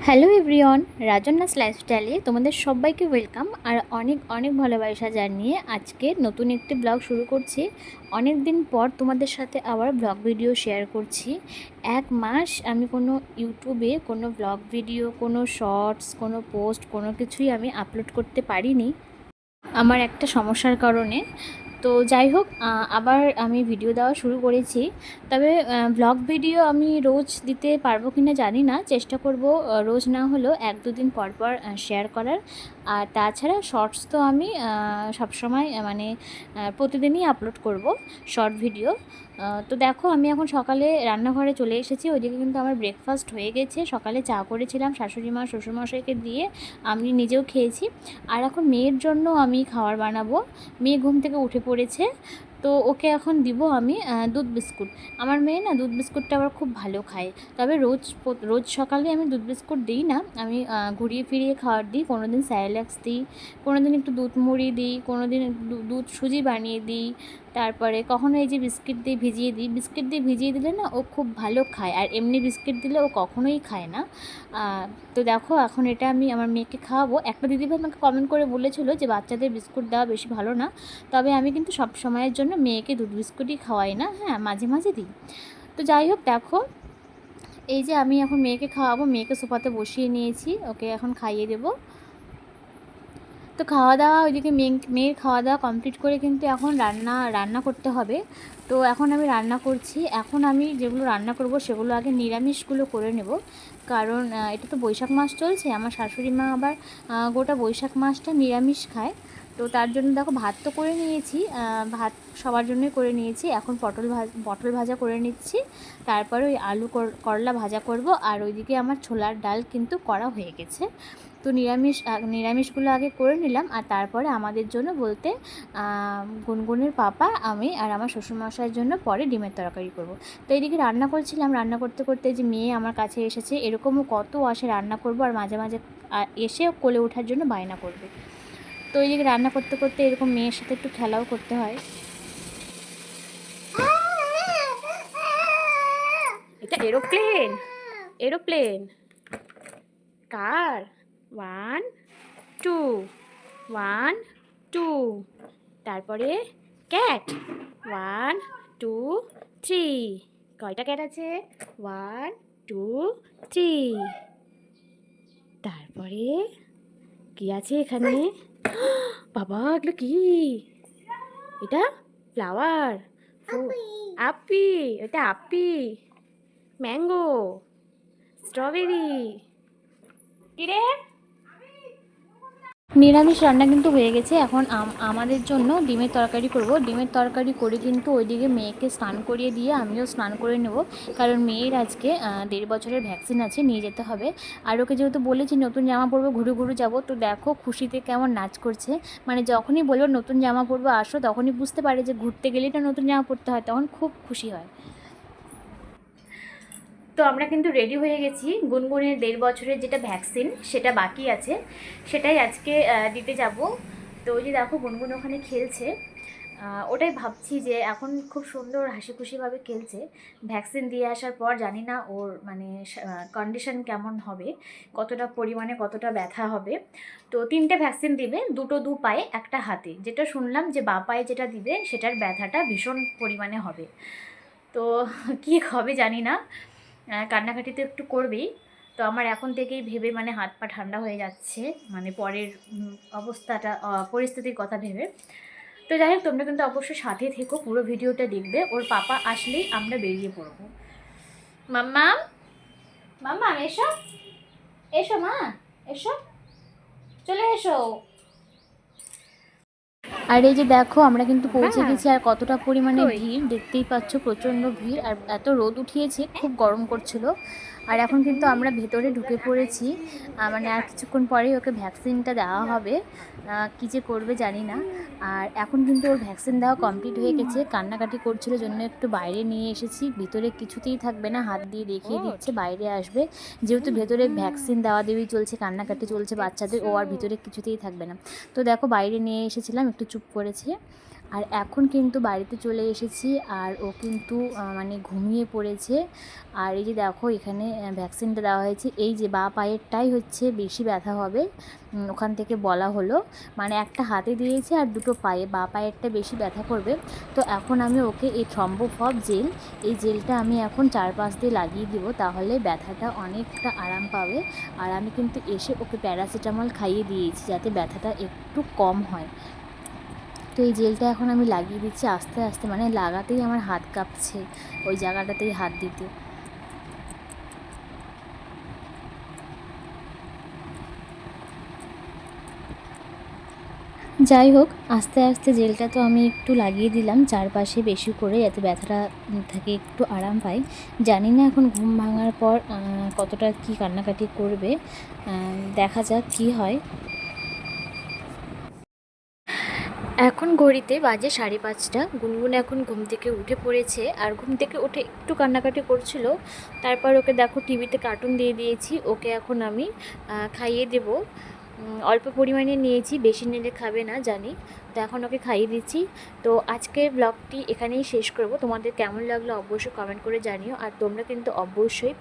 Hello everyone, রাজন্যাস লাইফস্টাইলে তোমাদের সবাইকে ওয়েলকাম আর অনেক অনেক ভালোবাসা জানিয়ে আজকে নতুন একটি ব্লগ শুরু করছি। অনেক দিন পর তোমাদের সাথে আবার ব্লগ ভিডিও শেয়ার করছি। 1 মাস আমি কোনো ইউটিউবে কোনো ব্লগ ভিডিও, কোনো শর্টস, কোনো পোস্ট, কোনো কিছুই আমি আপলোড করতে পারিনি আমার একটা সমস্যার কারণে। তো যাই হোক, আবার আমি ভিডিও দেওয়া শুরু করেছি। তবে ব্লগ ভিডিও আমি রোজ দিতে পারবো কি না জানি না, চেষ্টা করব রোজ না হলেও 1-2 দিন পর পর শেয়ার করার। আর তাছাড়া শর্টস তো আমি সবসময় মানে প্রতিদিনই আপলোড করব শর্ট ভিডিও। তো দেখো, আমি এখন সকালে রান্নাঘরে চলে এসেছি। ওইদিকে কিন্তু আমার ব্রেকফাস্ট হয়ে গেছে। সকালে চা করেছিলাম শাশুড়ি মা শ্বশুরমশাইকে দিয়ে, আমি নিজেও খেয়েছি। আর এখন মেয়ের জন্য আমি খাবার বানাবো। মেয়ে ঘুম থেকে উঠে পড়েছে, তো ওকে এখন দিব আমি দুধ বিস্কুট। আমার মেয়ে না দুধ বিস্কুটটা আবার খুব ভালো খায়। তবে রোজ সকালে আমি দুধ বিস্কুট দিই না, আমি ঘুরিয়ে ফিরিয়ে খাবার দিই। কোনো দিন স্যারেল্যাক্স দিই, কোনো দিন একটু দুধ মুড়ি দিই, কোনো দিন দুধ সুজি বানিয়ে দিই। তারপরে কখনো এই যে বিস্কিট দিয়ে ভিজিয়ে দিই। বিস্কিট দিয়ে ভিজিয়ে দিলে না ও খুব ভালো খায়, আর এমনি বিস্কিট দিলে ও কখনোই খায় না। তো দেখো, এখন এটা আমি আমার মেয়েকে খাওয়াবো। একটা দিদিভাই আমাকে কমেন্ট করে বলেছিল যে বাচ্চাদের বিস্কুট দেওয়া বেশি ভালো না। তবে আমি কিন্তু সব সময়ের জন্য মেয়েকে দুধ বিস্কুটই খাওয়াই না, হ্যাঁ মাঝে মাঝে দিই। তো যাই হোক, দেখো এই যে আমি এখন মেয়েকে খাওয়াবো। মেয়েকে সোফাতে বসিয়ে নিয়েছি, ওকে এখন খাইয়ে দেবো। তো খাওয়া দাওয়া ওইদিকে মেয়ের খাওয়া দাওয়া কমপ্লিট করে কিন্তু এখন রান্না করতে হবে। তো এখন আমি রান্না করছি। এখন আমি যেগুলো রান্না করব সেগুলো আগে নিরামিষগুলো করে নেব, কারণ এটা তো বৈশাখ মাস চলছে। আমার শাশুড়ি মা আবার গোটা বৈশাখ মাসটা নিরামিষ খায়। তো তার জন্য দেখো, ভাত তো করে নিয়েছি, ভাত সবার জন্যই করে নিয়েছি। এখন পটল ভাজা করে নিচ্ছি। তারপরে ওই আলু করলা ভাজা করব। আর ওইদিকে আমার ছোলার ডাল কিন্তু করা হয়ে গেছে। তো নিরামিষগুলো আগে করে নিলাম, আর তারপরে আমাদের জন্য বলতে গুনগুনের পাপা, আমি আর আমার শ্বশুরমশাইয়ের জন্য পরে ডিমের তরকারি করব। তো এইদিকে রান্না করছিলাম, রান্না করতে করতে যে মেয়ে আমার কাছে এসেছে। এরকমও কত আসে রান্না করব, আর মাঝে মাঝে এসে কোলে ওঠার জন্য বায়না করবে। তো এইদিকে রান্না করতে করতে এরকম মেয়ের সাথে একটু খেলাও করতে হয়। এটা এরোপ্লেন, এরোপ্লেন কার? 1 2, 1 2। তারপরে ক্যাট, 1 2 3। কয়টা ক্যাট আছে? 1 2 3। তারপরে কি আছে এখানে? বাবা, এগুলো কি? এটা ফ্লাওয়ার, আপি। এটা আপি, ম্যাঙ্গো, স্ট্রবেরি। কি রে? নিরামিষ রান্না কিন্তু হয়ে গেছে। এখন আমাদের জন্য ডিমের তরকারি করব। ডিমের তরকারি করে কিন্তু ওইদিকে মেয়েকে স্নান করিয়ে দিয়ে আমিও স্নান করে নেব, কারণ মেয়ের আজকে 1.5 বছরের ভ্যাকসিন আছে, নিয়ে যেতে হবে। আর ওকে যেহেতু বলেছি নতুন জামা পরবো, ঘুরু ঘুরু যাবো, তো দেখো খুশিতে কেমন নাচ করছে। মানে যখনই বলবো নতুন জামা পরবো আসো, তখনই বুঝতে পারে যে ঘুরতে গেলেই না নতুন জামা পরতে হয়, তখন খুব খুশি হয়। তো আমরা কিন্তু রেডি হয়ে গেছি। গুনগুনের 1.5 বছরের যেটা ভ্যাকসিন সেটা বাকি আছে, সেটাই আজকে দিতে যাব। তো ওই যে দেখো, গুনগুন ওখানে খেলছে। ওটাই ভাবছি যে এখন খুব সুন্দর হাসি খুশিভাবে খেলছে। ভ্যাকসিন দিয়ে আসার পর জানি না ওর মানে কন্ডিশন কেমন হবে, কতটা পরিমাণে কতটা ব্যথা হবে। তো 3টে ভ্যাকসিন দিবে, 2টো 2 পায়ে, একটা হাতে। যেটা শুনলাম যে বাঁ পায়ে যেটা দিবে সেটার ব্যথাটা ভীষণ পরিমাণে হবে। তো কী হবে জানি না, কান্নাকাটি তো একটু করবেই। তো আমার এখন থেকেই ভেবে মানে হাত পা ঠান্ডা হয়ে যাচ্ছে, মানে পরের অবস্থাটা, পরিস্থিতির কথা ভেবে। তো যাই হোক, তোমরা কিন্তু অবশ্যই সাথে থেকো, পুরো ভিডিওটা দেখবে। ওর পাপা আসলেই আমরা বেরিয়ে পড়বো। মাম্মা, মাম্মা এসো, এসো মা, এসো, চলে এসো। আর এই যে দেখো, আমরা কিন্তু পৌঁছে গেছি। আর কতটা পরিমাণে ভিড় দেখতেই পাচ্ছ, প্রচণ্ড ভিড়। আর এত রোদ উঠিয়েছে, খুব গরম করছিল। আর এখন কিন্তু আমরা ভেতরে ঢুকে পড়েছি। মানে আর কিছুক্ষণ পরেই ওকে ভ্যাকসিনটা দেওয়া হবে। কী যে করবে জানি না। আর এখন কিন্তু ওর ভ্যাকসিন দেওয়া কমপ্লিট হয়ে গেছে। কান্নাকাটি করছিল জন্য একটু বাইরে নিয়ে এসেছি। ভিতরে কিছুতেই থাকবে না, হাত দিয়ে দেখিয়ে দিচ্ছে বাইরে আসবে। যেহেতু ভেতরে ভ্যাকসিন দেওয়া দেওয়ি চলছে, কান্নাকাটি চলছে বাচ্চাদের, ও আর ভিতরে কিছুতেই থাকবে না। তো দেখো, বাইরে নিয়ে এসেছিলাম, একটু চুপ করেছে। আর এখন কিন্তু বাড়িতে চলে এসেছি, আর ও কিন্তু মানে ঘুমিয়ে পড়েছে। আর এই যে দেখো এখানে ভ্যাকসিনটা দেওয়া হয়েছে, এই যে বাঁ পায়েরটাই হচ্ছে বেশি ব্যথা হবে, ওখান থেকে বলা হলো। মানে একটা হাতে দিয়েছে আর দুটো পায়ে, বাঁ পায়েরটা বেশি ব্যথা করবে। তো এখন আমি ওকে এই থ্রম্বোফব জেল, এই জেলটা আমি এখন 4-5 দিয়ে লাগিয়ে দিব, তাহলে ব্যথাটা অনেকটা আরাম পাবে। আর আমি কিন্তু এসে ওকে প্যারাসিটামল খাইয়ে দিয়েছি যাতে ব্যথাটা একটু কম হয়। তো এই জেলটা এখন আমি লাগিয়ে দিচ্ছি আস্তে আস্তে, মানে লাগাতেই আমার হাত কাঁপছে ওই জায়গাটাতেই হাত দিতে। যাই হোক, আস্তে আস্তে জেলটা তো আমি একটু লাগিয়ে দিলাম চারপাশে বেশি করে, যাতে ব্যথাটা থেকে একটু আরাম পাই। জানি না এখন ঘুম ভাঙার পর কতটা কি কান্নাকাটি করবে, দেখা যাক কি হয়। এখন ঘড়িতে বাজে 5:30। গুনগুন এখন ঘুম থেকে উঠে পড়েছে, আর ঘুম থেকে উঠে একটু কান্নাকাটি করছিল। তারপর ওকে দেখো টিভিতে কার্টুন দিয়ে দিয়েছি, ওকে এখন আমি খাইয়ে দেব। অল্প পরিমাণে নিয়েছি, বেশি নিলে খাবে না জানি, তো এখন ওকে খাইয়ে দিচ্ছি। তো আজকের ব্লগটি এখানেই শেষ করব। তোমাদের কেমন লাগলো অবশ্যই কমেন্ট করে জানিও, আর তোমরা কিন্তু অবশ্যই